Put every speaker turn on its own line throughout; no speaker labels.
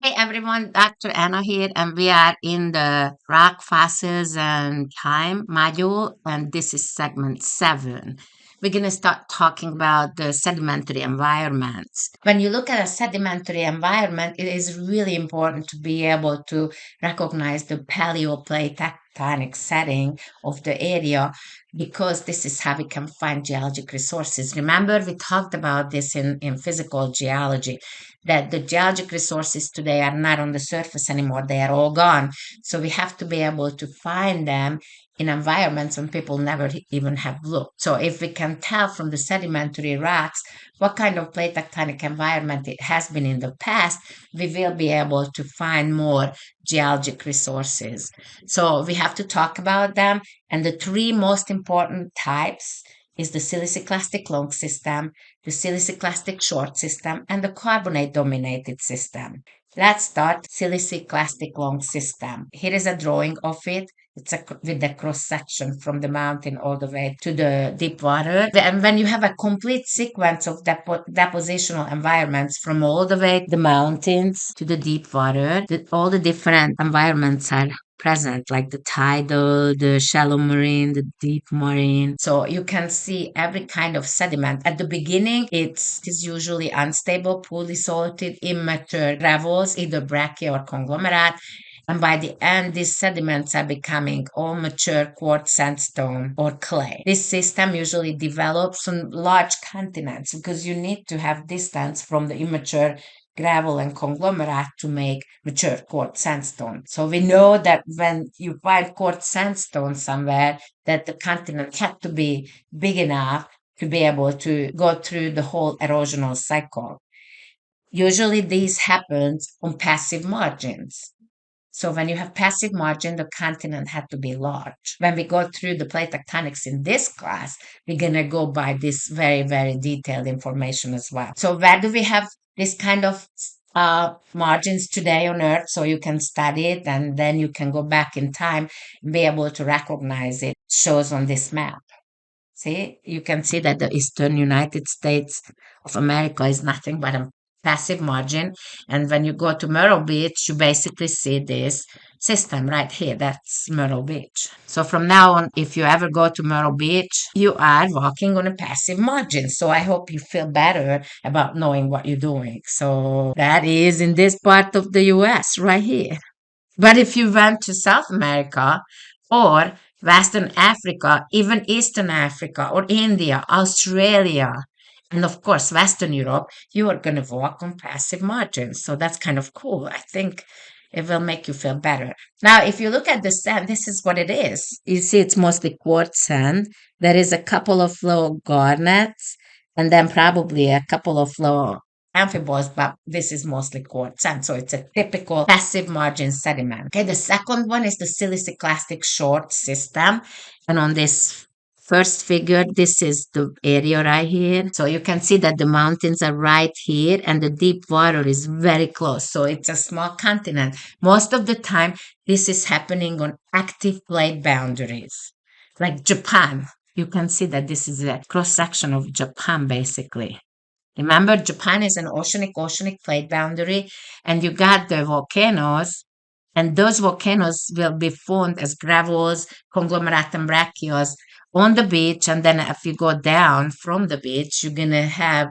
Hey everyone, Dr. Anna here, and we are in the rock fossils and time module, and this is segment 7. We're going to start talking about the sedimentary environments. When you look at a sedimentary environment, it is really important to be able to recognize the paleoplate tectonic setting of the area because this is how we can find geologic resources. Remember, we talked about this in physical geology that the geologic resources today are not on the surface anymore. They are all gone. So we have to be able to find them in environments when people never even have looked. So if we can tell from the sedimentary rocks what kind of plate tectonic environment it has been in the past, we will be able to find more geologic resources. So we have to talk about them. And the three most important types is the siliciclastic long system, the siliciclastic short system, and the carbonate dominated system. Let's start siliciclastic long system. Here is a drawing of it. It's with the cross section from the mountain all the way to the deep water. And when you have a complete sequence of depositional environments from all the way the mountains to the deep water, all the different environments are present, like the tidal, the shallow marine, the deep marine. So you can see every kind of sediment. At the beginning, it is usually unstable, poorly salted, immature gravels, either breccia or conglomerate. And by the end, these sediments are becoming all mature quartz sandstone or clay. This system usually develops on large continents because you need to have distance from the immature gravel and conglomerate to make mature quartz sandstone. So we know that when you find quartz sandstone somewhere, that the continent had to be big enough to be able to go through the whole erosional cycle. Usually this happens on passive margins. So when you have passive margin, the continent had to be large. When we go through the plate tectonics in this class, we're going to go by this very, very detailed information as well. So where do we have this kind of margins today on Earth? So you can study it and then you can go back in time and be able to recognize it. Shows on this map. See, you can see that the eastern United States of America is nothing but a passive margin. And when you go to Myrtle Beach, you basically see this system right here. That's Myrtle Beach. So from now on, if you ever go to Myrtle Beach, you are walking on a passive margin. So I hope you feel better about knowing what you're doing. So that is in this part of the US right here. But if you went to South America or Western Africa, even Eastern Africa or India, Australia, and of course Western Europe, you are going to walk on passive margins. So that's kind of cool. I think it will make you feel better. Now, if you look at the sand, this is what it is. You see, it's mostly quartz sand. There is a couple of low garnets, and then probably a couple of low amphiboles, but this is mostly quartz sand. So it's a typical passive margin sediment. Okay, the second one is the siliciclastic short system. And on this first figure, this is the area right here. So you can see that the mountains are right here and the deep water is very close. So it's a small continent. Most of the time, this is happening on active plate boundaries, like Japan. You can see that this is a cross section of Japan, basically. Remember, Japan is an oceanic plate boundary, and you got the volcanoes, and those volcanoes will be formed as gravels, conglomerate, and breccias on the beach. And then if you go down from the beach, you're gonna have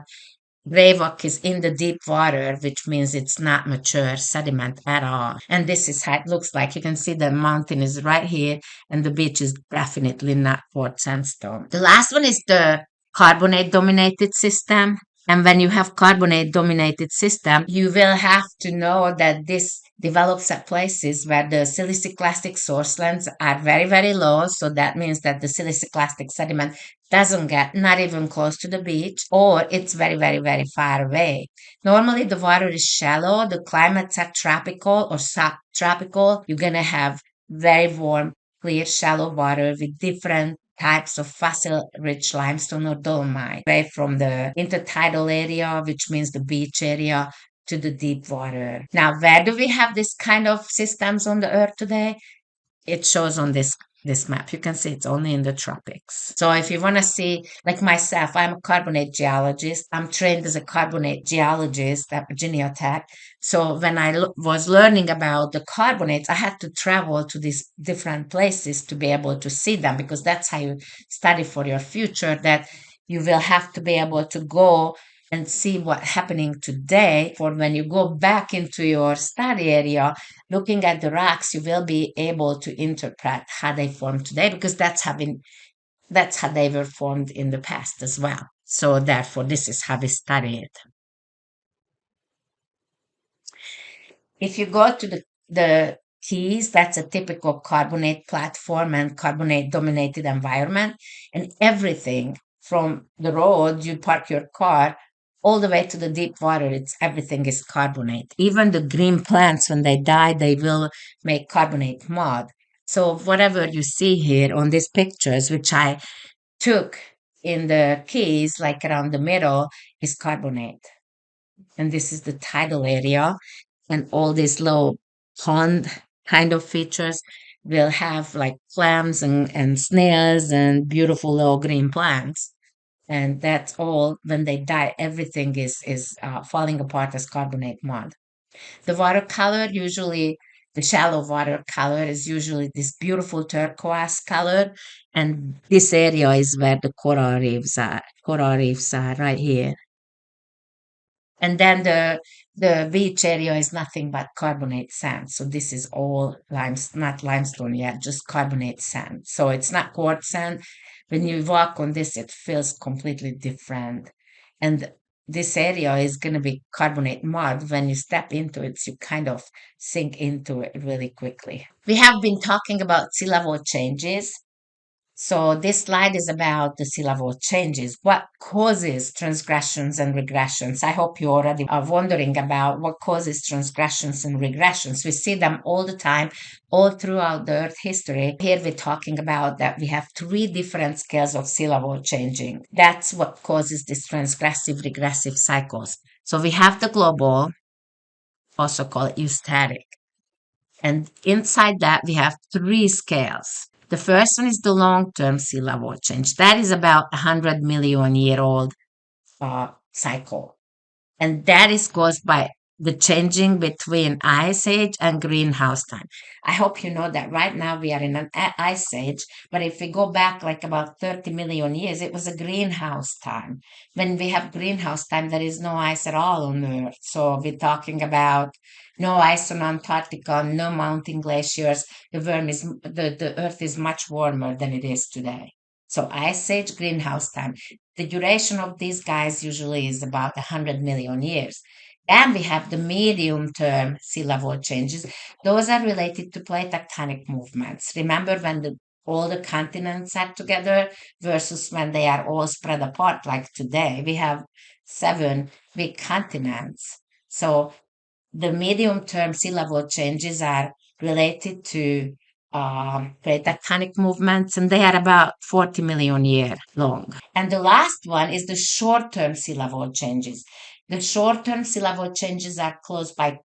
gray rock is in the deep water, which means it's not mature sediment at all. And this is how it looks like. You can see the mountain is right here, and the beach is definitely not quartz sandstone. The last one is the carbonate dominated system. And when you have carbonate dominated system, you will have to know that this develops at places where the siliciclastic source lands are very, very low. So that means that the siliciclastic sediment doesn't get not even close to the beach, or it's very, very, very far away. Normally, the water is shallow. The climates are tropical or subtropical. You're going to have very warm, clear, shallow water with different types of fossil-rich limestone or dolomite, away from the intertidal area, which means the beach area, to the deep water. Now, where do we have this kind of systems on the earth today? It shows on this this map. You can see it's only in the tropics. So if you want to see, like myself, I'm a carbonate geologist. I'm trained as a carbonate geologist at Virginia Tech. So when I was learning about the carbonates, I had to travel to these different places to be able to see them, because that's how you study for your future, that you will have to be able to go and see what's happening today. For when you go back into your study area, looking at the rocks, you will be able to interpret how they formed today, because that's how they were formed in the past as well. So therefore, this is how we study it. If you go to the Keys, that's a typical carbonate platform and carbonate dominated environment. And everything from the road, you park your car, all the way to the deep water, it's everything is carbonate. Even the green plants, when they die, they will make carbonate mud. So whatever you see here on these pictures, which I took in the Keys, like around the middle, is carbonate. And this is the tidal area, and all these little pond kind of features will have like clams and snails and beautiful little green plants. And that's all. When they die, everything is falling apart as carbonate mud. The watercolor, usually the shallow watercolor, is usually this beautiful turquoise color, and this area is where the coral reefs are. Coral reefs are right here. And then the beach area is nothing but carbonate sand. So this is all not limestone yet, just carbonate sand. So it's not quartz sand. When you walk on this, it feels completely different. And this area is going to be carbonate mud. When you step into it, you kind of sink into it really quickly. We have been talking about sea level changes. So this slide is about the sea level changes. What causes transgressions and regressions? I hope you already are wondering about what causes transgressions and regressions. We see them all the time, all throughout the Earth history. Here we're talking about that we have three different scales of sea level changing. That's what causes these transgressive, regressive cycles. So we have the global, also called eustatic. And inside that, we have three scales. The first one is the long-term sea level change. That is about 100 million year old cycle. And that is caused by the changing between ice age and greenhouse time. I hope you know that right now we are in an ice age, but if we go back like about 30 million years, it was a greenhouse time. When we have greenhouse time, there is no ice at all on Earth. So we're talking about no ice on Antarctica, no mountain glaciers. The Earth is much warmer than it is today. So ice age, greenhouse time. The duration of these guys usually is about 100 million years. Then we have the medium term sea level changes. Those are related to plate tectonic movements. Remember when all the continents are together versus when they are all spread apart, like today? We have seven big continents. So the medium term sea level changes are related to plate tectonic movements, and they are about 40 million year long. And the last one is the short term sea level changes. The short term sea level changes are caused by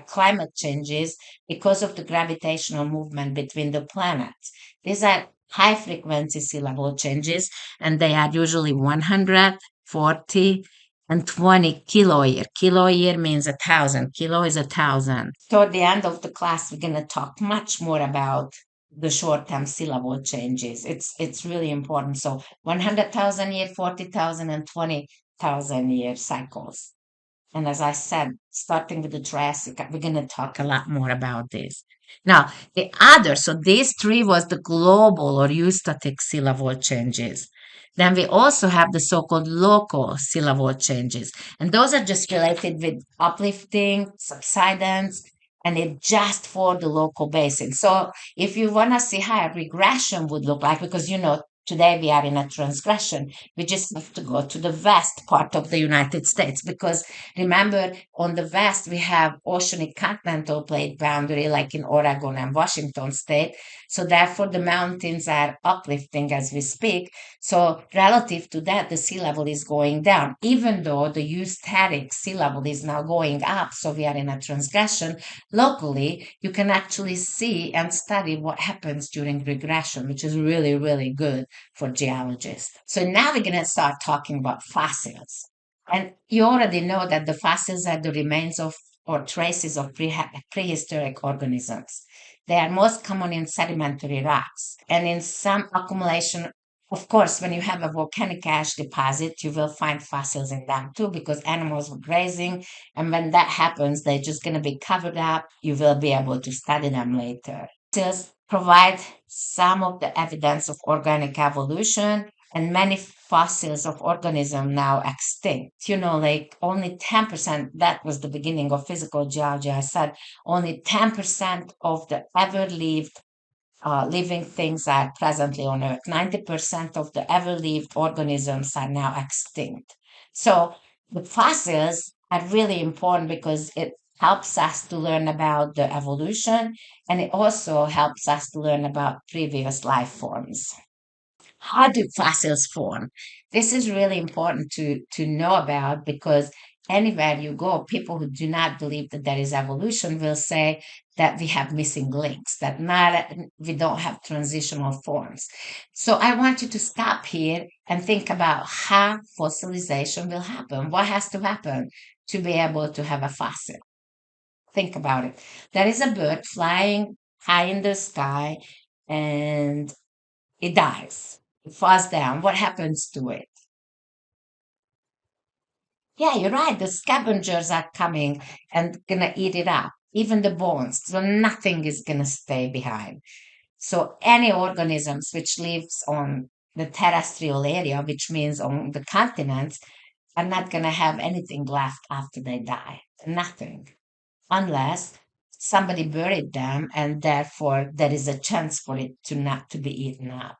climate changes because of the gravitational movement between the planets. These are high frequency sea level changes, and they are usually 100, 40, and 20 kilo year. Kilo year means 1,000. Kilo is 1,000. Toward the end of the class, we're going to talk much more about the short-term sea level changes. It's really important. So 100,000 year, 40,000, and 20,000 year cycles. And as I said, starting with the Triassic, we're going to talk a lot more about this. Now, so these three was the global or eustatic sea level changes. Then we also have the so-called local sea level changes. And those are just related with uplifting, subsidence, and it just for the local basin. So if you want to see how a regression would look like, because Today we are in a transgression. We just have to go to the west part of the United States because remember, on the west we have oceanic continental plate boundary, like in Oregon and Washington state. So therefore, the mountains are uplifting as we speak. So relative to that, the sea level is going down, even though the eustatic sea level is now going up. So we are in a transgression. Locally, you can actually see and study what happens during regression, which is really, really good for geologists. So now we're going to start talking about fossils. And you already know that the fossils are the remains of or traces of prehistoric organisms. They are most common in sedimentary rocks and in some accumulation. Of course, when you have a volcanic ash deposit, you will find fossils in them too because animals were grazing. And when that happens, they're just going to be covered up. You will be able to study them later. Fossils provide some of the evidence of organic evolution, and many fossils of organisms now extinct. Like only 10%, that was the beginning of physical geology. I said only 10% of the ever lived living things are presently on Earth. 90% of the ever lived organisms are now extinct. So the fossils are really important because it helps us to learn about the evolution and it also helps us to learn about previous life forms. How do fossils form? This is really important to know about because anywhere you go, people who do not believe that there is evolution will say that we have missing links, that not we don't have transitional forms. So I want you to stop here and think about how fossilization will happen. What has to happen to be able to have a fossil? Think about it. There is a bird flying high in the sky and it dies. It falls down. What happens to it? Yeah, you're right. The scavengers are coming and gonna eat it up, even the bones. So nothing is gonna stay behind. So any organisms which lives on the terrestrial area, which means on the continents, are not gonna have anything left after they die. Nothing. Unless somebody buried them and therefore there is a chance for it to not to be eaten up.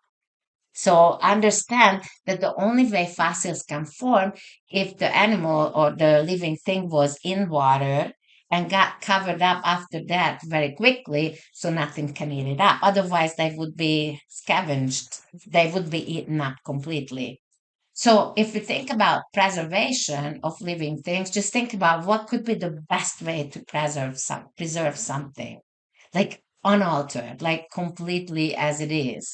So understand that the only way fossils can form if the animal or the living thing was in water and got covered up after that very quickly so nothing can eat it up. Otherwise, they would be scavenged, they would be eaten up completely. So if we think about preservation of living things, just think about what could be the best way to preserve something, like unaltered, like completely as it is.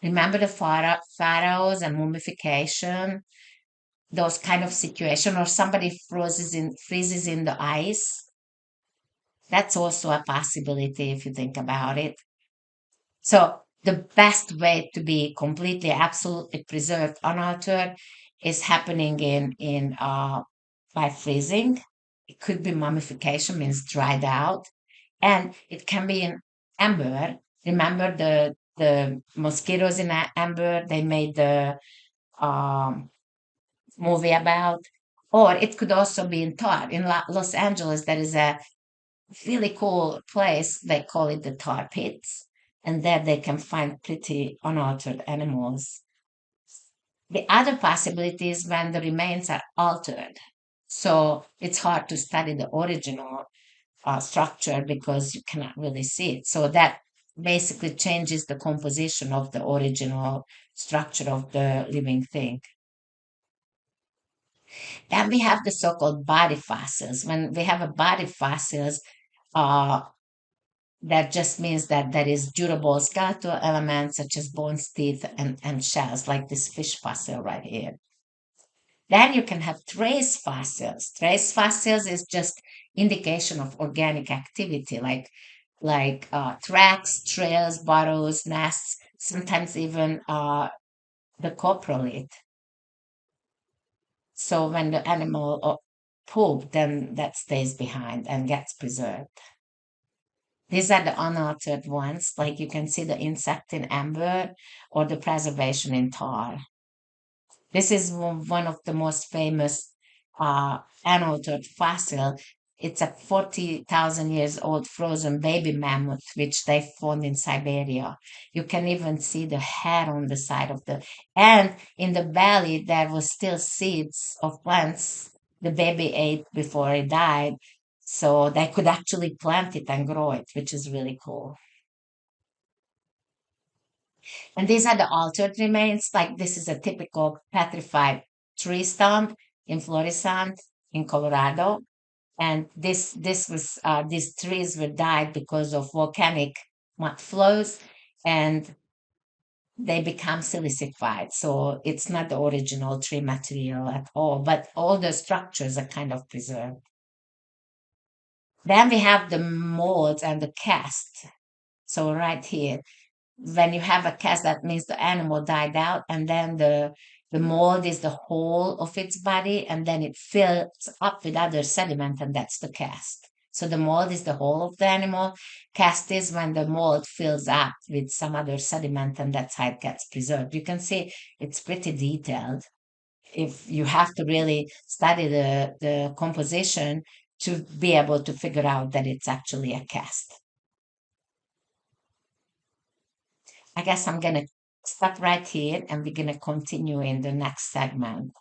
Remember the pharaohs and mummification, those kind of situation, or somebody freezes in the ice. That's also a possibility if you think about it. So the best way to be completely, absolutely preserved, unaltered, is happening in by freezing. It could be mummification, means dried out, and it can be in amber. Remember the mosquitoes in amber? They made the um, movie about. Or it could also be in tar. In Los Angeles, there is a really cool place. They call it the tar pits, and there they can find pretty unaltered animals. The other possibility is when the remains are altered. So it's hard to study the original structure because you cannot really see it. So that basically changes the composition of the original structure of the living thing. Then we have the so-called body fossils. When we have a body fossils, uh, that just means that there is durable skeletal elements such as bones, teeth, and shells, like this fish fossil right here. Then you can have trace fossils. Trace fossils is just indication of organic activity, like tracks, trails, burrows, nests, sometimes even the coprolite. So when the animal poop, then that stays behind and gets preserved. These are the unaltered ones, like you can see the insect in amber or the preservation in tar. This is one of the most famous unaltered fossil. It's a 40,000 years old frozen baby mammoth, which they found in Siberia. You can even see the hair on the side of and in the belly, there was still seeds of plants the baby ate before it died. So they could actually plant it and grow it, which is really cool. And these are the altered remains. Like this is a typical petrified tree stump in Florissant in Colorado. And this was these trees were died because of volcanic mud flows, and they become silicified. So it's not the original tree material at all, but all the structures are kind of preserved. Then we have the molds and the cast. So right here, when you have a cast, that means the animal died out, and then the mold is the whole of its body, and then it fills up with other sediment, and that's the cast. So the mold is the whole of the animal. Cast is when the mold fills up with some other sediment, and that's how it gets preserved. You can see it's pretty detailed. If you have to really study the composition to be able to figure out that it's actually a cast. I guess I'm going to stop right here and we're going to continue in the next segment.